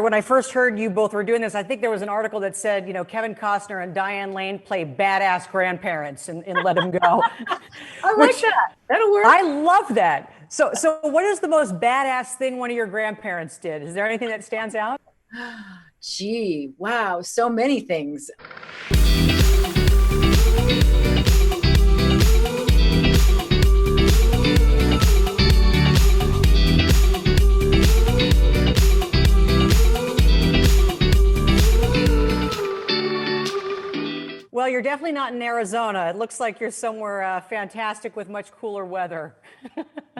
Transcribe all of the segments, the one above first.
When I first heard you both were doing this, I think there was an article that said, Kevin Costner and Diane Lane play badass grandparents in Let 'Em Go, I like which that. That'll work. I love that. So what is the most badass thing one of your grandparents did? Is there anything that stands out? Gee, wow, so many things. Well, you're definitely not in Arizona. It looks like you're somewhere fantastic with much cooler weather.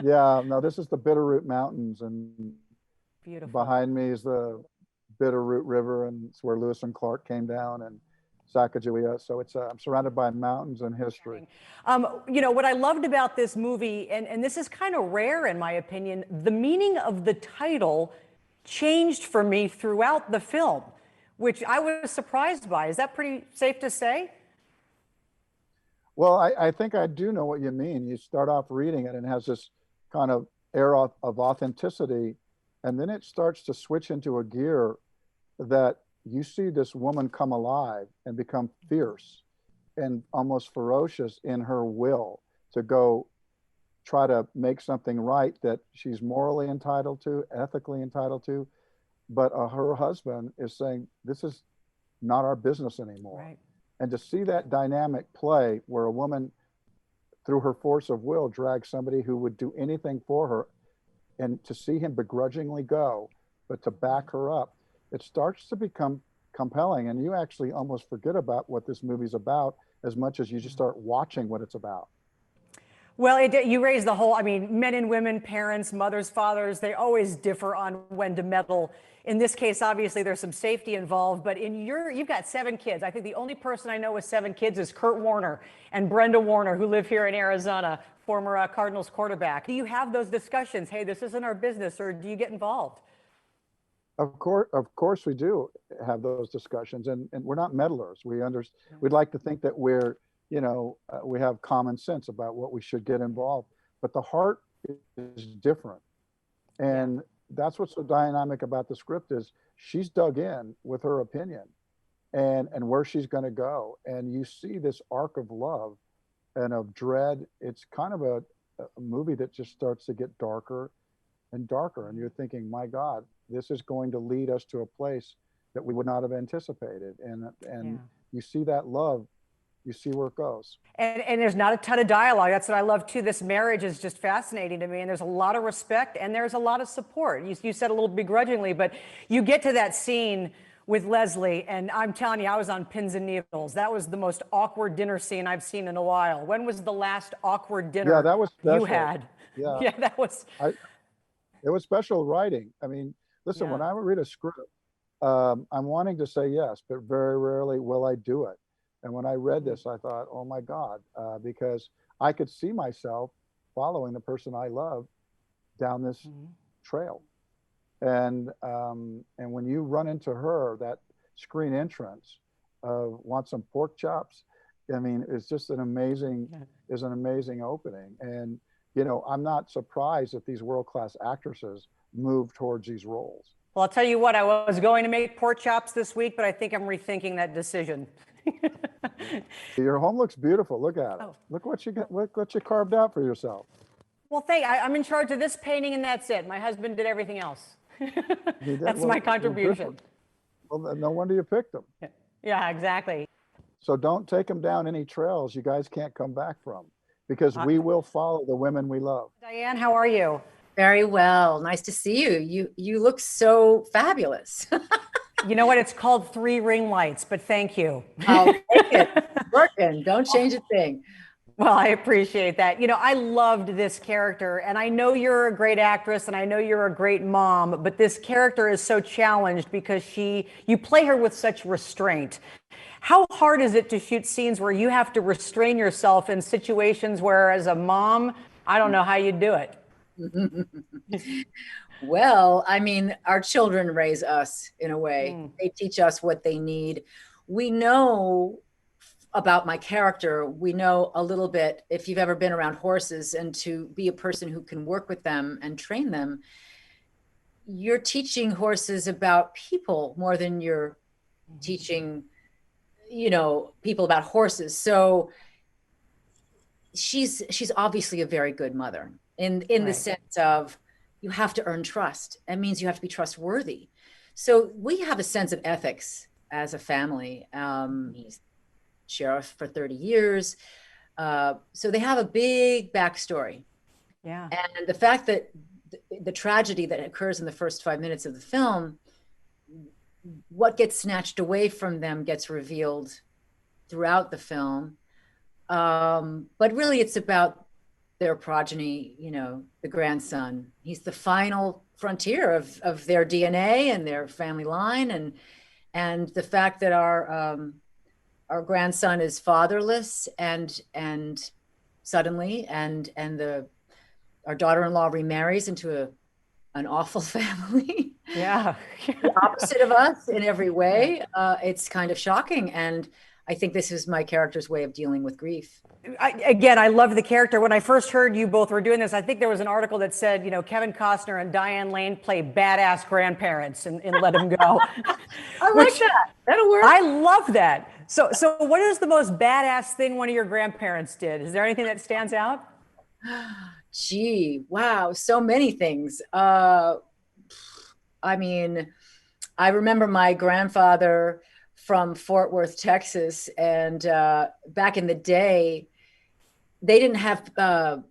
Yeah, no, this is the Bitterroot Mountains, and Beautiful. behind me is the Bitterroot River, and it's where Lewis and Clark came down, and Sacagawea. So I'm surrounded by mountains and history. What I loved about this movie, and this is kind of rare in my opinion, the meaning of the title changed for me throughout the film, which I was surprised by. Is that pretty safe to say? Well, I think I do know what you mean. You start off reading it and it has this kind of air of authenticity, and then it starts to switch into a gear that you see this woman come alive and become fierce and almost ferocious in her will to go try to make something right that she's morally entitled to, ethically entitled to. But her husband is saying, this is not our business anymore. Right. And to see that dynamic play where a woman, through her force of will, drags somebody who would do anything for her, and to see him begrudgingly go, but to back her up, it starts to become compelling. And you actually almost forget about what this movie's about as much as you just start watching what it's about. Well, you raise the whole, men and women, parents, mothers, fathers, they always differ on when to meddle. In this case, obviously, there's some safety involved, but you've got 7 kids. I think the only person I know with 7 kids is Kurt Warner and Brenda Warner, who live here in Arizona, former Cardinals quarterback. Do you have those discussions? Hey, this isn't our business, or do you get involved? Of course we do have those discussions, and we're not meddlers. We'd like to think that we have common sense about what we should get involved, but the heart is different. And that's what's so dynamic about the script is she's dug in with her opinion and where she's going to go. And you see this arc of love and of dread. It's kind of a movie that just starts to get darker and darker. And you're thinking, my God, this is going to lead us to a place that we would not have anticipated. And you see that love, you see where it goes. And there's not a ton of dialogue. That's what I love too. This marriage is just fascinating to me. And there's a lot of respect and there's a lot of support. You said a little begrudgingly, but you get to that scene with Lesley, and I'm telling you, I was on pins and needles. That was the most awkward dinner scene I've seen in a while. When was the last awkward dinner that was special. You had? Yeah, that was. It was special writing. Listen, when I read a script, I'm wanting to say yes, but very rarely will I do it. And when I read this, I thought, oh my God, because I could see myself following the person I love down this trail. And when you run into her, that screen entrance of want some pork chops, it's just an amazing opening. And, I'm not surprised that these world-class actresses move towards these roles. Well, I'll tell you what, I was going to make pork chops this week, but I think I'm rethinking that decision. Your home looks beautiful. Look at it. Oh. Look what you got. Look what you carved out for yourself. Well, I'm in charge of this painting, and that's it. My husband did everything else. That's my contribution. Well, no wonder you picked them. Yeah, exactly. So don't take them down any trails you guys can't come back from, because we will follow the women we love. Diane, how are you? Very well. Nice to see you. You look so fabulous. You know what? It's called 3 ring lights, but thank you. I'll take it. It's working. Don't change a thing. Well, I appreciate that. I loved this character, and I know you're a great actress and I know you're a great mom, but this character is so challenged because you play her with such restraint. How hard is it to shoot scenes where you have to restrain yourself in situations where, as a mom, I don't know how you do it? Well, our children raise us in a way. They teach us what they need. We know about my character. We know a little bit, if you've ever been around horses, and to be a person who can work with them and train them, you're teaching horses about people more than you're teaching, people about horses. So she's obviously a very good mother in the Right. sense of you have to earn trust. That means you have to be trustworthy. So we have a sense of ethics as a family. He's sheriff for 30 years. So they have a big backstory. Yeah. And the fact that the tragedy that occurs in the first 5 minutes of the film, what gets snatched away from them gets revealed throughout the film. But really it's about their progeny, the grandson. He's the final frontier of their DNA and their family line. And the fact that our grandson is fatherless and suddenly, and our daughter-in-law remarries into an awful family. Yeah. The opposite of us in every way. It's kind of shocking. And I think this is my character's way of dealing with grief. I love the character. When I first heard you both were doing this, I think there was an article that said, Kevin Costner and Diane Lane play badass grandparents in Let Him Go. I like that. That'll work. I love that. So what is the most badass thing one of your grandparents did? Is there anything that stands out? Gee, wow, so many things. I mean, I remember my grandfather from Fort Worth, Texas, and back in the day, they didn't have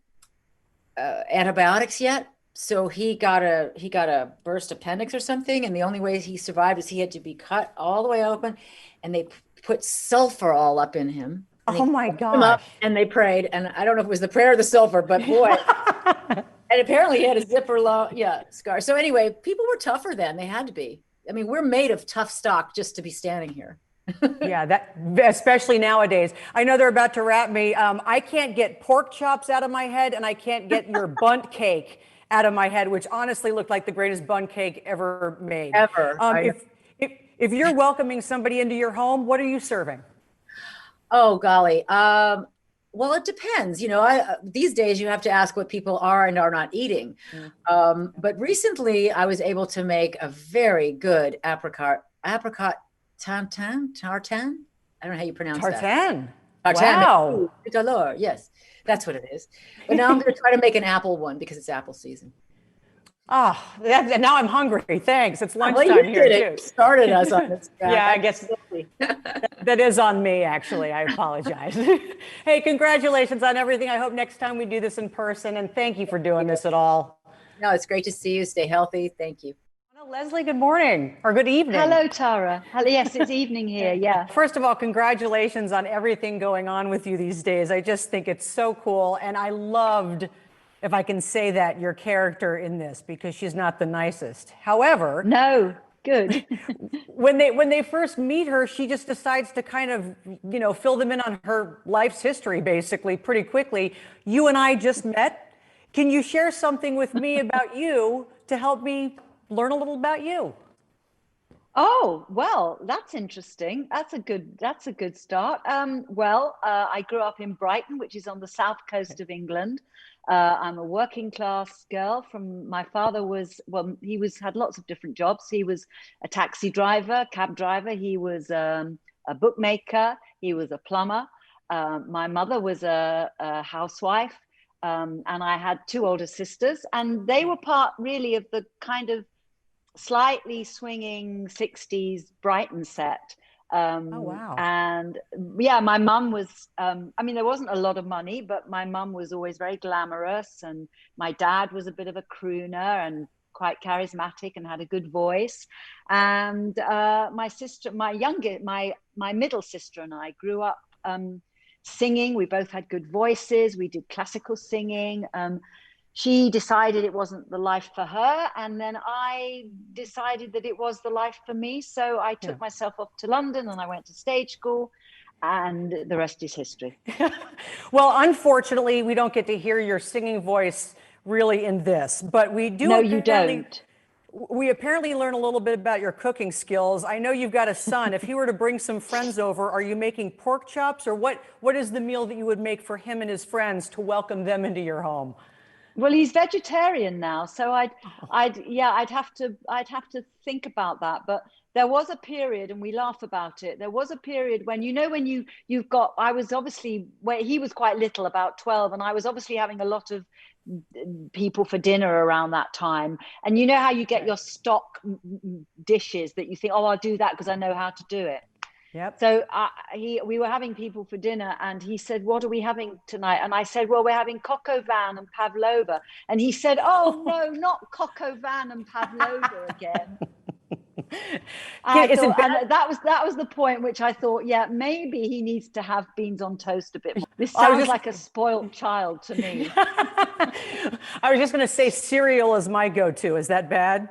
antibiotics yet. So he got a burst appendix or something, and the only way he survived is he had to be cut all the way open, and they put sulfur all up in him. Oh my gosh. And they prayed, and I don't know if it was the prayer or the sulfur, but boy. And apparently he had a zipper scar. So anyway, people were tougher then. They had to be. I mean, we're made of tough stock just to be standing here. Yeah, that especially nowadays. I know they're about to wrap me. I can't get pork chops out of my head, and I can't get your bundt cake out of my head, which honestly looked like the greatest bundt cake ever made. Ever. If you're welcoming somebody into your home, what are you serving? Oh, golly. Well, it depends. These days you have to ask what people are and are not eating. But recently I was able to make a very good apricot tartan. I don't know how you pronounce that. Tartan. Wow. Galore. Yes, that's what it is. But now I'm going to try to make an apple one because it's apple season. Oh, now I'm hungry. Thanks. It's lunchtime here too. Started us on this. Yeah, I guess that is on me, actually. I apologize. Hey, congratulations on everything. I hope next time we do this in person, and thank you for doing this at all. No, it's great to see you. Stay healthy. Thank you. Lesley, good morning or good evening. Hello, Tara. Yes, it's evening here. Yeah. First of all, congratulations on everything going on with you these days. I just think it's so cool. And I loved, if I can say that, your character in this, because she's not the nicest. However, no, good. when they first meet her, she just decides to kind of, fill them in on her life's history, basically, pretty quickly. You and I just met. Can you share something with me about you to help me learn a little about you? Oh, well, that's interesting. That's a good start. I grew up in Brighton, which is on the south coast of England. I'm a working class girl. My father had lots of different jobs. He was a taxi driver, cab driver. He was a bookmaker. He was a plumber. My mother was a housewife. And I had two older sisters, and they were part really of the kind of slightly swinging 60s Brighton set. Oh, wow. And yeah, my mum was, there wasn't a lot of money, but my mum was always very glamorous. And my dad was a bit of a crooner and quite charismatic and had a good voice. And my middle sister and I grew up singing. We both had good voices. We did classical singing. She decided it wasn't the life for her, and then I decided that it was the life for me. So I took myself off to London and I went to stage school, and the rest is history. Well, unfortunately, we don't get to hear your singing voice really in this, but we do. No, you don't. We apparently learn a little bit about your cooking skills. I know you've got a son. If he were to bring some friends over, are you making pork chops, or what is the meal that you would make for him and his friends to welcome them into your home? Well, he's vegetarian now, so I'd have to think about that. But there was a period, and we laugh about it. There was a period when, when you've got, I was obviously, where he was quite little, about 12, and I was obviously having a lot of people for dinner around that time. And you know how you get your stock dishes that you think, oh, I'll do that because I know how to do it. Yep. So we were having people for dinner, and he said, "What are we having tonight?" And I said, "Well, we're having coq au vin and pavlova." And he said, "Oh no, not coq au vin and pavlova again." And that was the point which I thought, yeah, maybe he needs to have beans on toast a bit more. This sounds like a spoiled child to me. I was just going to say cereal is my go-to. Is that bad?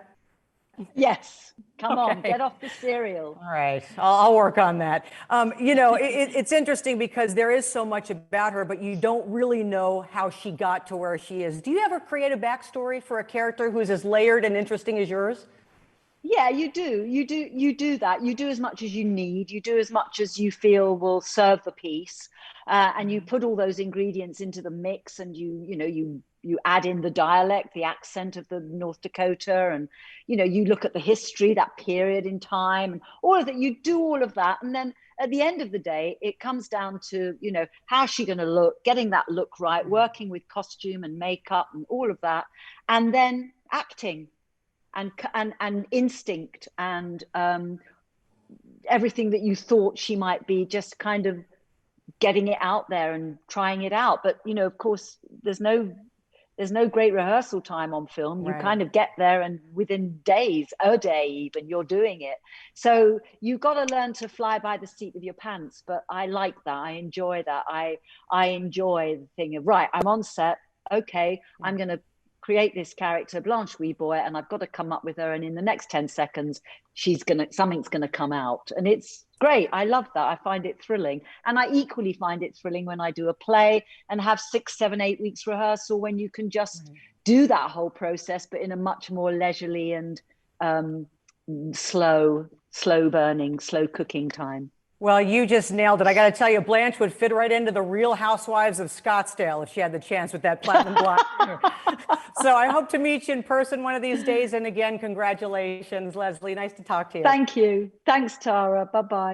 Yes. Come on, get off the cereal. All right, I'll work on that. It's interesting because there is so much about her, but you don't really know how she got to where she is. Do you ever create a backstory for a character who's as layered and interesting as yours? Yeah, you do. You do that. You do as much as you need. You do as much as you feel will serve the piece, and you put all those ingredients into the mix, and you add in the dialect, the accent of the North Dakota, and you look at the history, that period in time, and all of that. You do all of that, and then at the end of the day, it comes down to how's she going to look, getting that look right, working with costume and makeup and all of that, and then acting. And instinct and everything that you thought she might be, just kind of getting it out there and trying it out. But of course, there's no great rehearsal time on film. Right. You kind of get there, and within days, a day even, you're doing it. So you've got to learn to fly by the seat of your pants. But I like that. I enjoy that. I enjoy the thing of, right, I'm on set. Okay, I'm going to create this character, Blanche Weboy, and I've got to come up with her. And in the next 10 seconds, something's going to come out. And it's great. I love that. I find it thrilling. And I equally find it thrilling when I do a play and have 6, 7, 8 weeks rehearsal, when you can just do that whole process, but in a much more leisurely and slow burning, slow cooking time. Well, you just nailed it. I got to tell you, Blanche would fit right into the Real Housewives of Scottsdale if she had the chance with that platinum blonde hair. So I hope to meet you in person one of these days. And again, congratulations, Lesley. Nice to talk to you. Thank you. Thanks, Tara. Bye-bye.